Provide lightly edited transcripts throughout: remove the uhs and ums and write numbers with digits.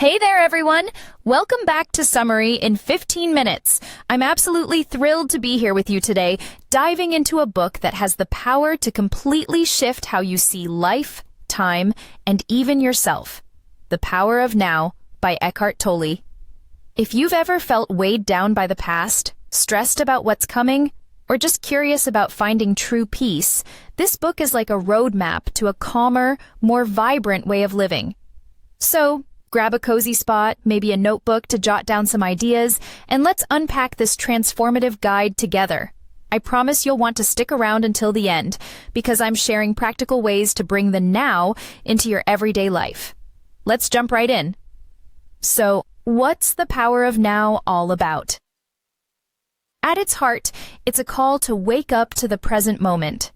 Hey there, everyone! Welcome back to Summary in 15 minutes. I'm absolutely thrilled to be here with you today, diving into a book that has the power to completely shift how you see life, time, and even yourself. The Power of Now by Eckhart Tolle. If you've ever felt weighed down by the past, stressed about what's coming, or just curious about finding true peace, this book is like a roadmap to a calmer, more vibrant way of living. So, grab a cozy spot, maybe a notebook to jot down some ideas, and let's unpack this transformative guide together. I promise you'll want to stick around until the end, because I'm sharing practical ways to bring the now into your everyday life. Let's jump right in. So, what's the Power of Now all about? At its heart, it's a call to wake up to the present moment.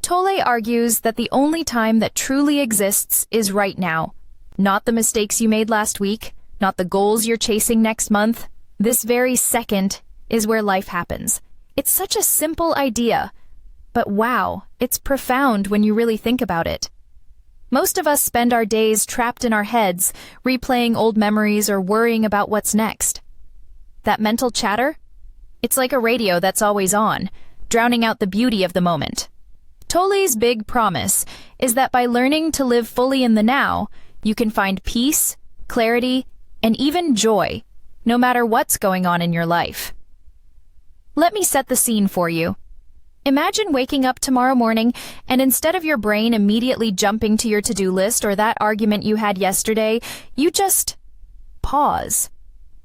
Tolle argues that the only time that truly exists is right now. Not the mistakes you made last week, not the goals you're chasing next month. This very second is where life happens. It's such a simple idea, but wow, it's profound when you really think about it. Most of us spend our days trapped in our heads, replaying old memories or worrying about what's next. That mental chatter? It's like a radio that's always on, drowning out the beauty of the moment. Tolle's big promise is that by learning to live fully in the now, you can find peace, clarity, and even joy, no matter what's going on in your life. Let me set the scene for you. Imagine waking up tomorrow morning and instead of your brain immediately jumping to your to-do list or that argument you had yesterday, you just pause.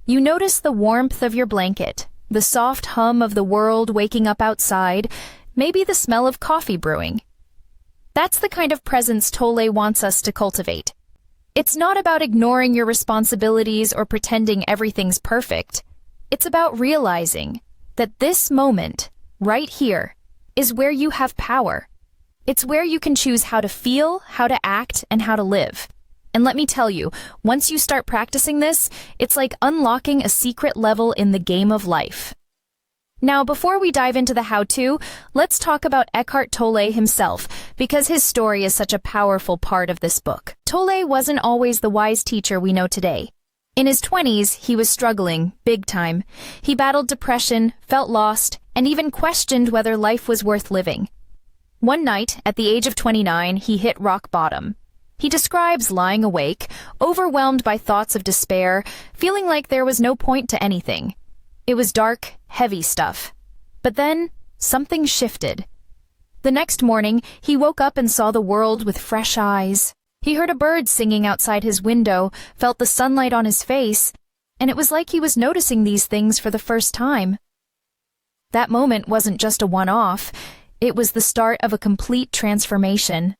You notice the warmth of your blanket, the soft hum of the world waking up outside, maybe the smell of coffee brewing. That's the kind of presence Tolle wants us to cultivate. It's not about ignoring your responsibilities or pretending everything's perfect. It's about realizing that this moment, right here, is where you have power. It's where you can choose how to feel, how to act, and how to live. And let me tell you, once you start practicing this, it's like unlocking a secret level in the game of life. Now, before we dive into the how-to, let's talk about Eckhart Tolle himself, because his story is such a powerful part of this book. Tolle wasn't always the wise teacher we know today. In his 20s, he was struggling, big time. He battled depression, felt lost, and even questioned whether life was worth living. One night, at the age of 29, he hit rock bottom. He describes lying awake, overwhelmed by thoughts of despair, feeling like there was no point to anything. It was dark, heavy stuff. But then, something shifted. The next morning, he woke up and saw the world with fresh eyes. He heard a bird singing outside his window, felt the sunlight on his face, and it was like he was noticing these things for the first time. That moment wasn't just a one-off, it was the start of a complete transformation.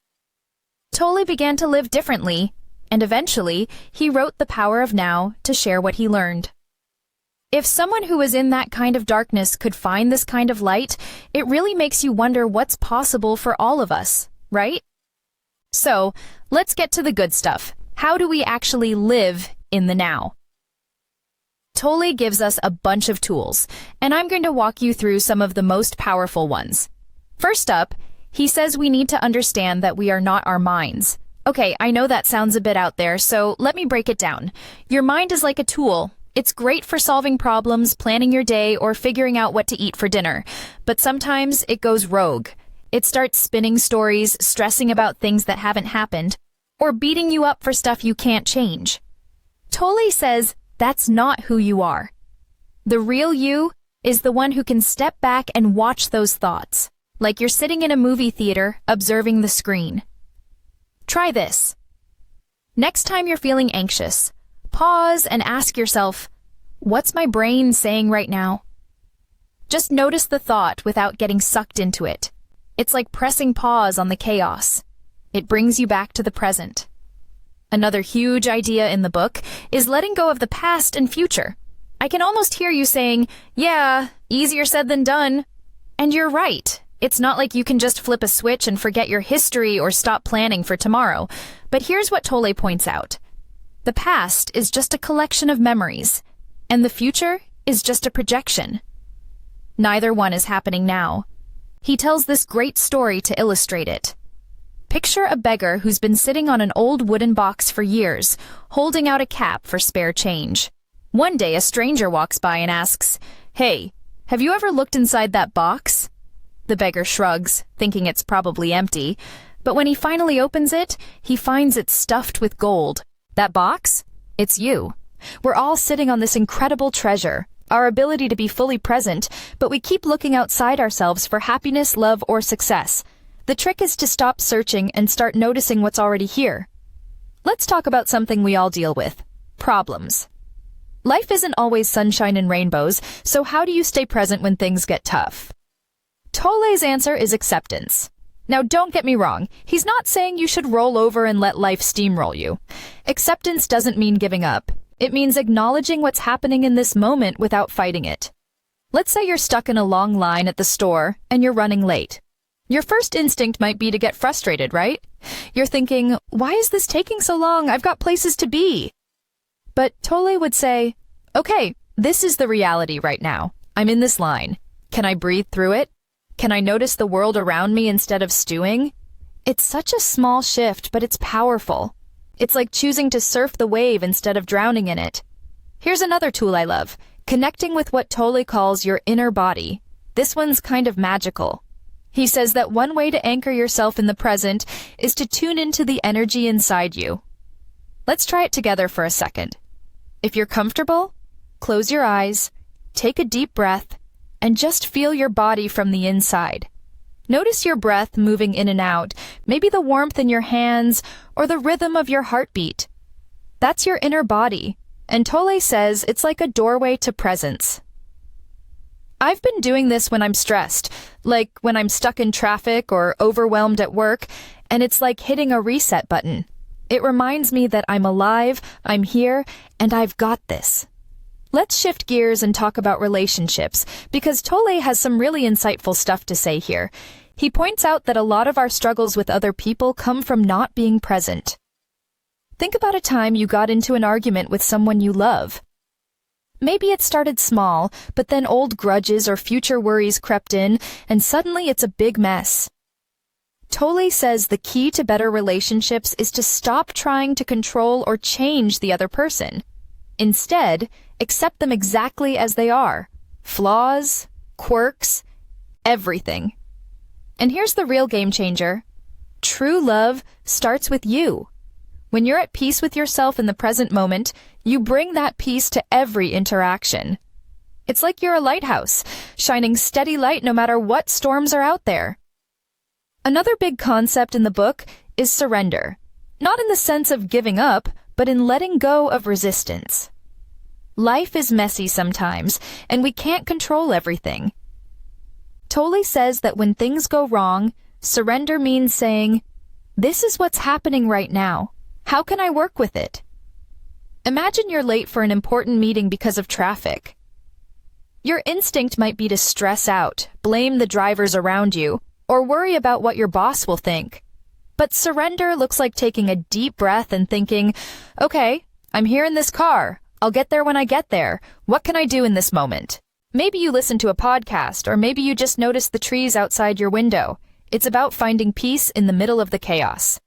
Tolle began to live differently, and eventually, he wrote The Power of Now to share what he learned. If someone who is in that kind of darkness could find this kind of light, it really makes you wonder what's possible for all of us, right? So, let's get to the good stuff. How do we actually live in the now? Tolle gives us a bunch of tools, and I'm going to walk you through some of the most powerful ones. First up, he says we need to understand that we are not our minds. Okay, I know that sounds a bit out there, so let me break it down. Your mind is like a tool. It's great for solving problems, planning your day, or figuring out what to eat for dinner. But sometimes it goes rogue. It starts spinning stories, stressing about things that haven't happened, or beating you up for stuff you can't change. Tolle says that's not who you are. The real you is the one who can step back and watch those thoughts, like you're sitting in a movie theater, observing the screen. Try this. Next time you're feeling anxious, pause and ask yourself, what's my brain saying right now? Just notice the thought without getting sucked into it. It's like pressing pause on the chaos. It brings you back to the present. Another huge idea in the book is letting go of the past and future. I can almost hear you saying, yeah, easier said than done. And you're right. It's not like you can just flip a switch and forget your history or stop planning for tomorrow. But here's what Tolle points out. The past is just a collection of memories, and the future is just a projection. Neither one is happening now. He tells this great story to illustrate it. Picture a beggar who's been sitting on an old wooden box for years, holding out a cap for spare change. One day, a stranger walks by and asks, "Hey, have you ever looked inside that box?" The beggar shrugs, thinking it's probably empty, but when he finally opens it, he finds it's stuffed with gold. That box? It's you. We're all sitting on this incredible treasure, our ability to be fully present, but we keep looking outside ourselves for happiness, love, or success. The trick is to stop searching and start noticing what's already here. Let's talk about something we all deal with: problems. Life isn't always sunshine and rainbows, so how do you stay present when things get tough? Tolle's answer is acceptance. Now, don't get me wrong, he's not saying you should roll over and let life steamroll you. Acceptance doesn't mean giving up. It means acknowledging what's happening in this moment without fighting it. Let's say you're stuck in a long line at the store and you're running late. Your first instinct might be to get frustrated, right? You're thinking, why is this taking so long? I've got places to be. But Tolle would say, okay, this is the reality right now. I'm in this line. Can I breathe through it? Can I notice the world around me instead of stewing? It's such a small shift, but it's powerful. It's like choosing to surf the wave instead of drowning in it. Here's another tool I love, connecting with what Tolle calls your inner body. This one's kind of magical. He says that one way to anchor yourself in the present is to tune into the energy inside you. Let's try it together for a second. If you're comfortable, close your eyes, take a deep breath, and just feel your body from the inside. Notice your breath moving in and out, maybe the warmth in your hands or the rhythm of your heartbeat. That's your inner body, and Tolle says it's like a doorway to presence. I've been doing this when I'm stressed, like when I'm stuck in traffic or overwhelmed at work, and it's like hitting a reset button. It reminds me that I'm alive, I'm here, and I've got this. Let's shift gears and talk about relationships, because Tolle has some really insightful stuff to say here. He points out that a lot of our struggles with other people come from not being present. Think about a time you got into an argument with someone you love. Maybe it started small, but then old grudges or future worries crept in, and suddenly it's a big mess. Tolle says the key to better relationships is to stop trying to control or change the other person. Instead, accept them exactly as they are. Flaws, quirks, everything. And here's the real game changer. True love starts with you. When you're at peace with yourself in the present moment, you bring that peace to every interaction. It's like you're a lighthouse, shining steady light no matter what storms are out there. Another big concept in the book is surrender. Not in the sense of giving up, but in letting go of resistance. Life is messy sometimes, and we can't control everything. Tolle says that when things go wrong, surrender means saying, "This is what's happening right now. How can I work with it?" Imagine you're late for an important meeting because of traffic. Your instinct might be to stress out, blame the drivers around you, or worry about what your boss will think. But surrender looks like taking a deep breath and thinking, okay, I'm here in this car. I'll get there when I get there. What can I do in this moment? Maybe you listen to a podcast, or maybe you just notice the trees outside your window. It's about finding peace in the middle of the chaos.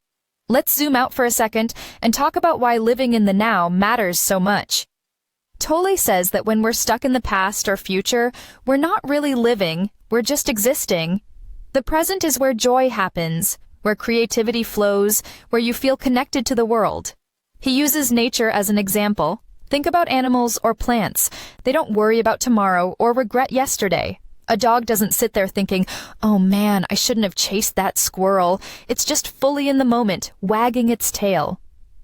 Let's zoom out for a second and talk about why living in the now matters so much. Tolle says that when we're stuck in the past or future, we're not really living, we're just existing. The present is where joy happens, where creativity flows, where you feel connected to the world. He uses nature as an example. Think about animals or plants. They don't worry about tomorrow or regret yesterday. A dog doesn't sit there thinking, oh man, I shouldn't have chased that squirrel. It's just fully in the moment, wagging its tail.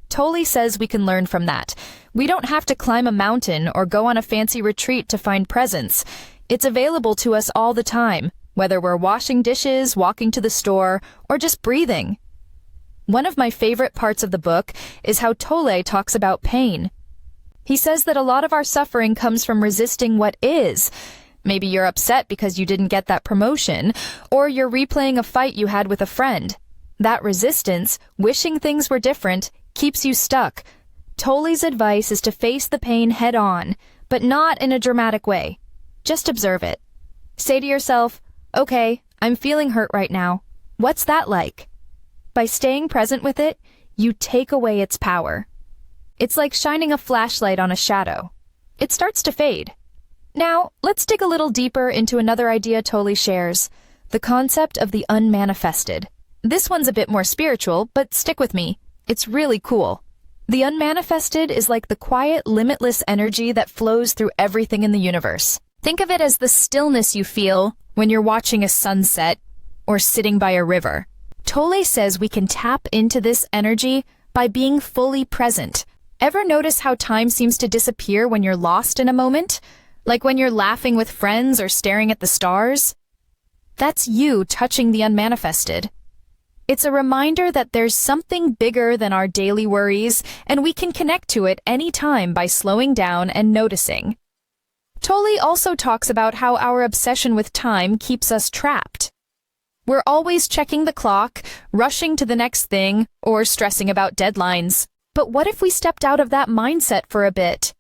Tolle says we can learn from that. We don't have to climb a mountain or go on a fancy retreat to find presence. It's available to us all the time, whether we're washing dishes, walking to the store, or just breathing. One of my favorite parts of the book is how Tolle talks about pain. He says that a lot of our suffering comes from resisting what is. Maybe you're upset because you didn't get that promotion, or you're replaying a fight you had with a friend. That resistance, wishing things were different, keeps you stuck. Tolle's advice is to face the pain head on, but not in a dramatic way. Just observe it. Say to yourself, okay, I'm feeling hurt right now. What's that like? By staying present with it, you take away its power. It's like shining a flashlight on a shadow. It starts to fade. Now, let's dig a little deeper into another idea Tolle shares, the concept of the unmanifested. This one's a bit more spiritual, but stick with me. It's really cool. The unmanifested is like the quiet, limitless energy that flows through everything in the universe. Think of it as the stillness you feel when you're watching a sunset or sitting by a river. Tolle says we can tap into this energy by being fully present. Ever notice how time seems to disappear when you're lost in a moment? Like when you're laughing with friends or staring at the stars? That's you touching the unmanifested. It's a reminder that there's something bigger than our daily worries, and we can connect to it anytime by slowing down and noticing. Tolle also talks about how our obsession with time keeps us trapped. We're always checking the clock, rushing to the next thing, or stressing about deadlines. But what if we stepped out of that mindset for a bit?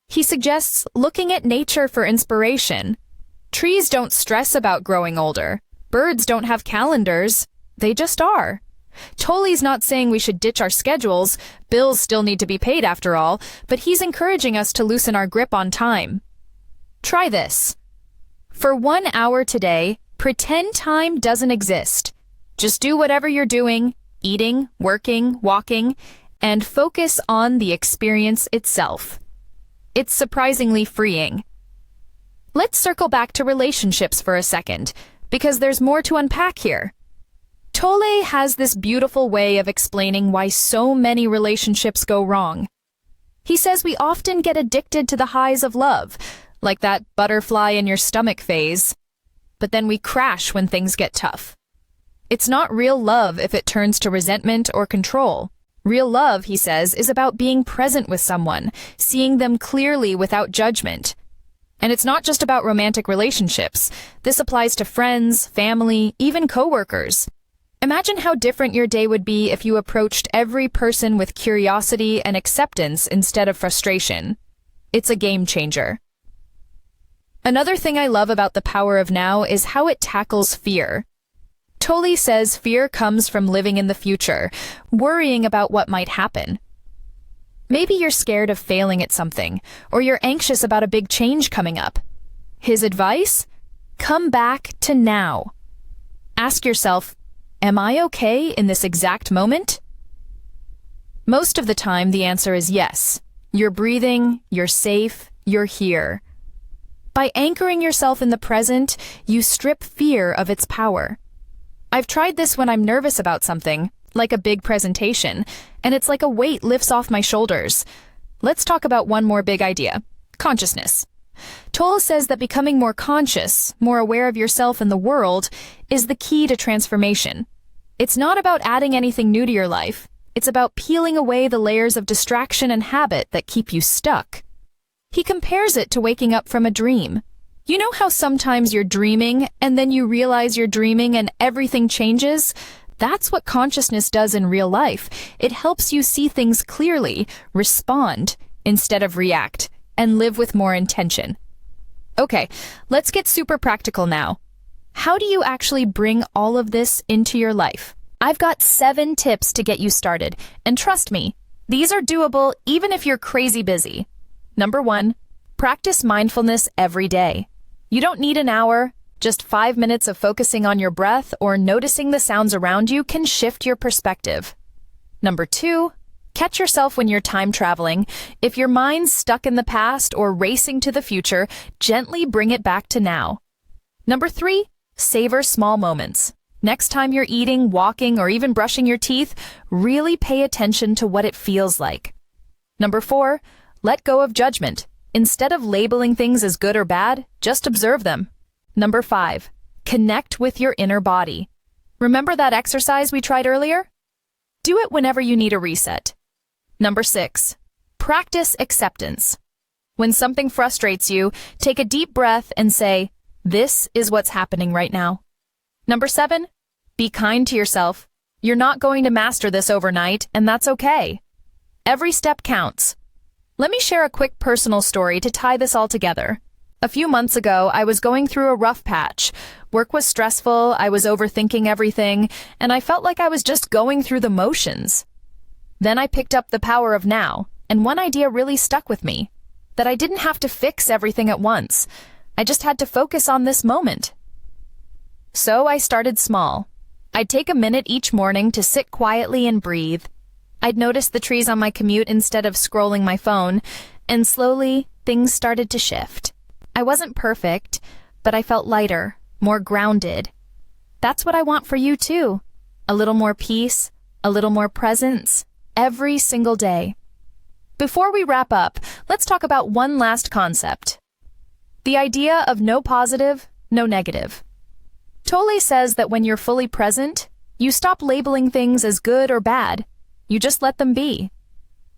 He suggests looking at nature for inspiration. Trees don't stress about growing older. Birds don't have calendars. They just are. Tolle's not saying we should ditch our schedules. Bills still need to be paid after all, but he's encouraging us to loosen our grip on time. Try this. For 1 hour today, pretend time doesn't exist. Just do whatever you're doing, eating, working, walking, and focus on the experience itself. It's surprisingly freeing. Let's circle back to relationships for a second, because there's more to unpack here. Tolle has this beautiful way of explaining why so many relationships go wrong. He says we often get addicted to the highs of love, like that butterfly in your stomach phase. But then we crash when things get tough. It's not real love if it turns to resentment or control. Real love, he says, is about being present with someone, seeing them clearly without judgment. And it's not just about romantic relationships. This applies to friends, family, even coworkers. Imagine how different your day would be if you approached every person with curiosity and acceptance instead of frustration. It's a game changer. Another thing I love about the power of now is how it tackles fear. Tolle says fear comes from living in the future, worrying about what might happen. Maybe you're scared of failing at something, or you're anxious about a big change coming up. His advice? Come back to now. Ask yourself, am I okay in this exact moment? Most of the time, the answer is yes. You're breathing, you're safe, you're here. By anchoring yourself in the present, you strip fear of its power. I've tried this when I'm nervous about something, like a big presentation, and it's like a weight lifts off my shoulders. Let's talk about one more big idea: consciousness. Tolle says that becoming more conscious, more aware of yourself and the world, is the key to transformation. It's not about adding anything new to your life. It's about peeling away the layers of distraction and habit that keep you stuck. He compares it to waking up from a dream. You know how sometimes you're dreaming, and then you realize you're dreaming and everything changes? That's what consciousness does in real life. It helps you see things clearly, respond, instead of react, and live with more intention. Okay, let's get super practical now. How do you actually bring all of this into your life? I've got 7 tips to get you started, and trust me, these are doable even if you're crazy busy. Number 1, practice mindfulness every day. You don't need an hour. Just 5 minutes of focusing on your breath or noticing the sounds around you can shift your perspective. Number 2, catch yourself when you're time traveling. If your mind's stuck in the past or racing to the future, gently bring it back to now. Number 3, savor small moments. Next time you're eating, walking, or even brushing your teeth, really pay attention to what it feels like. Number 4, let go of judgment. Instead of labeling things as good or bad, just observe them. Number 5, connect with your inner body. Remember that exercise we tried earlier? Do it whenever you need a reset. Number 6, practice acceptance. When something frustrates you, take a deep breath and say, "This is what's happening right now." Number 7, be kind to yourself. You're not going to master this overnight, and that's okay. Every step counts. Let me share a quick personal story to tie this all together. A few months ago, I was going through a rough patch. Work was stressful, I was overthinking everything, and I felt like I was just going through the motions. Then I picked up The Power of Now, and one idea really stuck with me, that I didn't have to fix everything at once. I just had to focus on this moment. So I started small. I'd take a minute each morning to sit quietly and breathe. I'd notice the trees on my commute instead of scrolling my phone, and slowly, things started to shift. I wasn't perfect, but I felt lighter, more grounded. That's what I want for you too. A little more peace, a little more presence, every single day. Before we wrap up, let's talk about one last concept. The idea of no positive, no negative. Tolle says that when you're fully present, you stop labeling things as good or bad. You just let them be.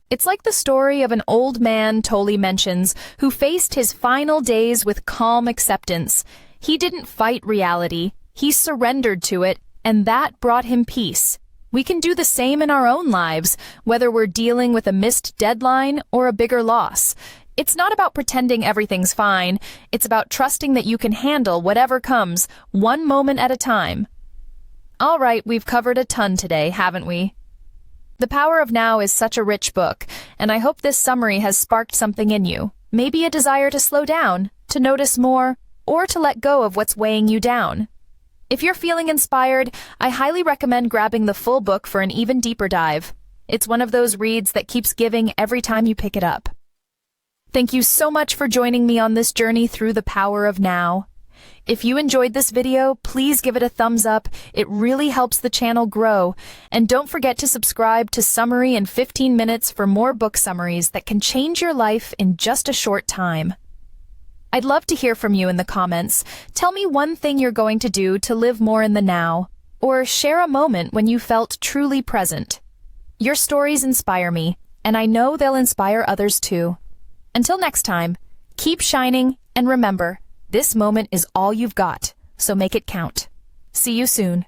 It's like the story of an old man Tolle mentions who faced his final days with calm acceptance. He didn't fight reality, he surrendered to it, and that brought him peace. We can do the same in our own lives, whether we're dealing with a missed deadline or a bigger loss. It's not about pretending everything's fine. It's about trusting that you can handle whatever comes, one moment at a time. All right, we've covered a ton today, haven't we? The Power of Now is such a rich book, and I hope this summary has sparked something in you. Maybe a desire to slow down, to notice more, or to let go of what's weighing you down. If you're feeling inspired, I highly recommend grabbing the full book for an even deeper dive. It's one of those reads that keeps giving every time you pick it up. Thank you so much for joining me on this journey through the power of now. If you enjoyed this video, please give it a thumbs up. It really helps the channel grow. And don't forget to subscribe to Summary in 15 Minutes for more book summaries that can change your life in just a short time. I'd love to hear from you in the comments. Tell me one thing you're going to do to live more in the now, or share a moment when you felt truly present. Your stories inspire me, and I know they'll inspire others too. Until next time, keep shining, and remember, this moment is all you've got, so make it count. See you soon.